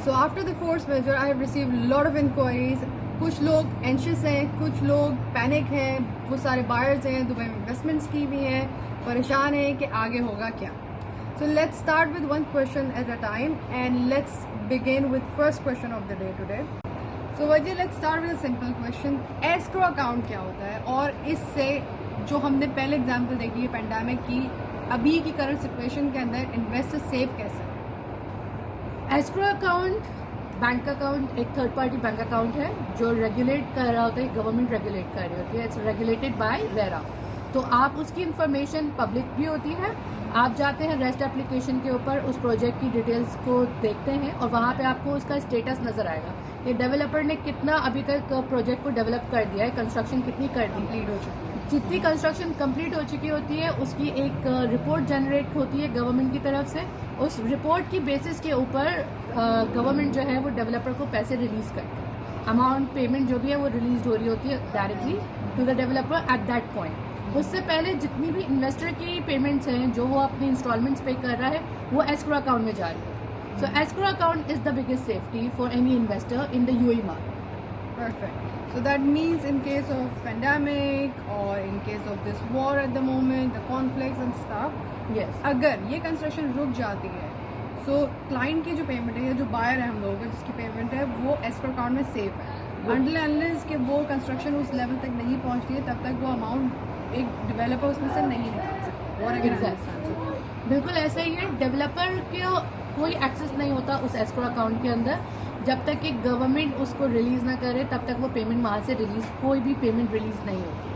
So after the force majeure, I have received a lot of inquiries. कुछ लोग anxious हैं, कुछ लोग पैनिक हैं, वो सारे बायर्स हैं, दुबई में इन्वेस्टमेंट्स की भी हैं, परेशान हैं कि आगे होगा क्या. So let's start with one question at a time and let's begin with first question of the day today. So वजह let's start with a simple question. escrow account क्या होता है और इससे जो हमने पहले एग्जांपल देखी है पेंडेमिक की, अभी की करंट सिचुएशन के अंदर इन्वेस्टर सेफ कैसे है? एस्क्रो अकाउंट बैंक अकाउंट एक थर्ड पार्टी बैंक अकाउंट है जो रेगुलेट कर रहा होता है, गवर्नमेंट रेगुलेट कर रही होती है. It's regulated by RERA. तो आप उसकी इंफॉर्मेशन पब्लिक भी होती है. आप जाते हैं रेस्ट एप्लीकेशन के ऊपर, उस प्रोजेक्ट की डिटेल्स को देखते हैं और वहाँ पे आपको उसका स्टेटस नजर आएगा कि डेवलपर ने कितना अभी तक प्रोजेक्ट को डेवलप कर दिया है, कंस्ट्रक्शन कितनी कर दी, कंप्लीट हो चुकी है. जितनी कंस्ट्रक्शन कंप्लीट हो चुकी होती है उसकी एक रिपोर्ट जनरेट होती है गवर्नमेंट की तरफ से. उस रिपोर्ट की बेसिस के ऊपर गवर्नमेंट जो है वो डेवलपर को पैसे रिलीज करती है. अमाउंट पेमेंट जो भी है वो रिलीज हो रही होती है directly to the developer at that point. उससे पहले जितनी भी इन्वेस्टर की पेमेंट्स हैं जो वो अपनी इंस्टॉलमेंट्स पे कर रहा है वो एस्क्रो अकाउंट में जा रही है. So escrow account is the biggest safety for any investor in the UAE market. Perfect. So that means in case of pandemic or in case of this war at the moment, the conflicts and stuff, yes अगर ये construction रुक जाती है, सो client की जो payment है या जो बायर है हम लोगों का जिसकी पेमेंट है वो एस्क्रो अकाउंट में सेफ है. अनटिल अनलेस कि वो कंस्ट्रक्शन उस लेवल तक नहीं पहुंचती है तब तक वो अमाउंट एक डेवलपर उसमें से नहीं निकाल सकता. और अगर बिल्कुल ऐसा ही है. डेवलपर को कोई एक्सेस नहीं होता उस एस्क्रो अकाउंट के अंदर. जब तक कि गवर्नमेंट उसको रिलीज ना करे तब तक वो पेमेंट वहाँ से रिलीज, कोई भी पेमेंट रिलीज नहीं होती.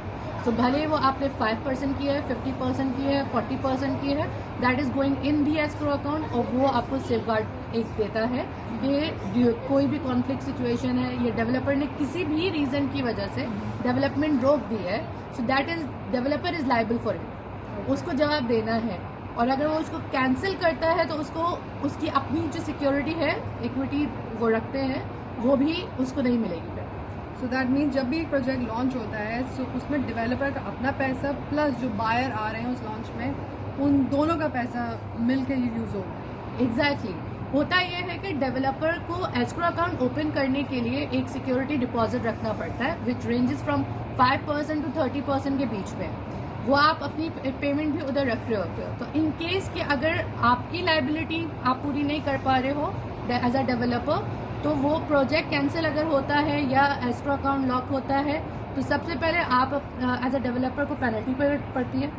तो भले वो आपने 5% की है, 50% की है, 40% की है, that is going in the escrow account और वो आपको सेफगार्ड एक देता है कि कोई भी कॉन्फ्लिक्ट सिचुएशन है या डेवलपर ने किसी भी रीजन की वजह से डेवलपमेंट रोक दी है, so that is developer is liable for it. उसको जवाब देना है. और अगर वो उसको कैंसिल करता है तो उसको उसकी अपनी जो सिक्योरिटी है, इक्विटी वो रखते हैं, वो भी उसको नहीं मिलेगी फिर. सो दैट मीन्स जब भी एक प्रोजेक्ट लॉन्च होता है सो उसमें डेवलपर का अपना पैसा प्लस जो बायर आ रहे हैं उस लॉन्च में उन दोनों का पैसा मिल के यूज होगा. एग्जैक्टली. होता यह है कि डेवलपर को एस्क्रो अकाउंट ओपन करने के लिए एक सिक्योरिटी डिपॉजिट रखना पड़ता है विच रेंजेस फ्रॉम 5% to 30% के बीच में. वो आप अपनी पेमेंट भी उधर रख रहे होते हो. तो इन केस कि अगर आपकी लाइबिलिटी आप पूरी नहीं कर पा रहे हो एज अ डेवलपर, तो वो प्रोजेक्ट कैंसिल अगर होता है या एस्क्रो अकाउंट लॉक होता है तो सबसे पहले आप एज अ डेवलपर को पेनल्टी पे पड़ती है.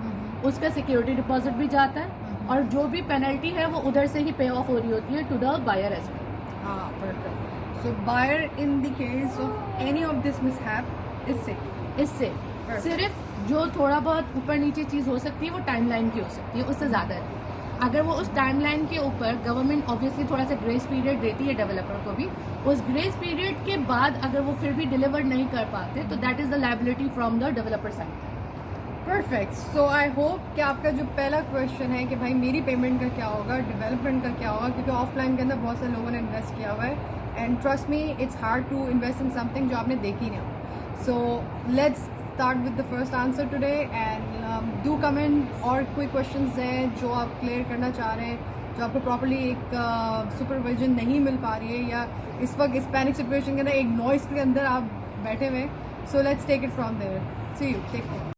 उसका सिक्योरिटी डिपॉजिट भी जाता है और जो भी पेनल्टी है वो उधर से ही पे ऑफ हो रही होती है to the buyer as well. हाँ, perfect. So buyer in the case of any of this mishap is safe. इससे सिर्फ जो थोड़ा बहुत ऊपर नीचे चीज़ हो सकती है वो टाइमलाइन की हो सकती है, उससे ज़्यादा है. अगर वो उस टाइमलाइन के ऊपर गवर्नमेंट ऑब्वियसली थोड़ा सा ग्रेस पीरियड देती है डेवलपर को भी, उस ग्रेस पीरियड के बाद अगर वो फिर भी डिलीवर नहीं कर पाते तो that is the liability from the developer side. Perfect. So I hope कि आपका जो पहला क्वेश्चन है कि भाई मेरी पेमेंट का क्या होगा, डेवलपमेंट का क्या होगा, क्योंकि ऑफलाइन के अंदर बहुत सारे लोगों ने इन्वेस्ट किया हुआ है and trust me it's hard to invest in something जो आपने देखी नहीं हो. So let's start with the first answer today and do comment और कोई questions हैं जो आप clear करना चाह रहे हैं, जो आपको properly एक supervision नहीं मिल पा रही है या इस वक्त इस panic situation के अंदर एक noise के अंदर आप बैठे हुए. So let's take it from there. See you. Take care.